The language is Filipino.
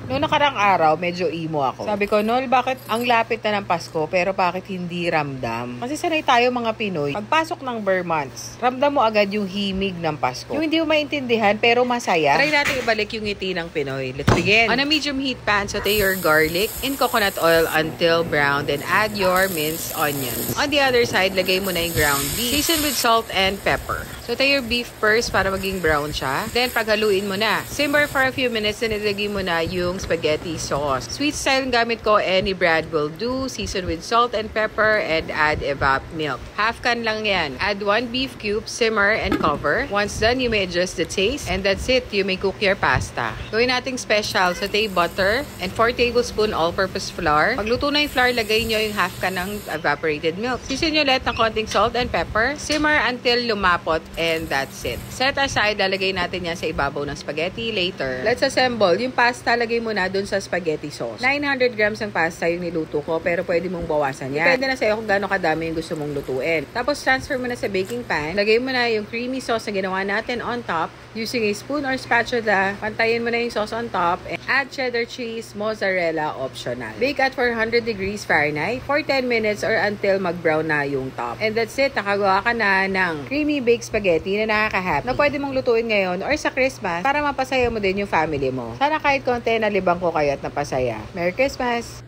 Noong nakarang araw, medyo emo ako. Sabi ko, Nol, bakit ang lapit na ng Pasko pero bakit hindi ramdam? Kasi sanay tayo mga Pinoy, pagpasok ng Burr months, ramdam mo agad yung himig ng Pasko. Yung hindi mo maintindihan pero masaya. Try natin ibalik yung ngiti ng Pinoy. Let's begin. On a medium heat pan, saute your garlic in coconut oil until brown, then add your minced onions. On the other side, lagay mo na yung ground beef. Season with salt and pepper. Saute your beef first para maging brown siya. Then paghaluin mo na. Simmer for a few minutes, then ilagay mo na yung spaghetti sauce. Sweet style gamit ko, any brand will do. Season with salt and pepper and add evap milk. Half can lang yan. Add 1 beef cube, simmer and cover. Once done, you may adjust the taste. And that's it. You may cook your pasta. Gawin nating special. Saute butter and 4 tablespoon all-purpose flour. Pagluto na yung flour, lagay nyo yung half can ng evaporated milk. Season nyo ulit ng konting salt and pepper. Simmer until lumapot and that's it. Set aside, lalagay natin yan sa ibabaw ng spaghetti later. Let's assemble. Yung pasta, lagay mo na dun sa spaghetti sauce. 900 grams ng pasta yung niluto ko, pero pwede mong bawasan yan. Depende na sa'yo kung gaano kadami yung gusto mong lutuin. Tapos, transfer mo na sa baking pan. Lagay mo na yung creamy sauce na ginawa natin on top. Using a spoon or spatula, pantayin mo na yung sauce on top. And add cheddar cheese, mozzarella, optional. Bake at 400 degrees Fahrenheit for 10 minutes or until mag-brown na yung top. And that's it. Nakagawa ka na ng creamy baked spaghetti na nakaka-happy. Na pwede mong lutuin ngayon or sa Christmas para mapasaya mo din yung family mo. Sana kahit konti na libang ko kayo at napasaya. Merry Christmas!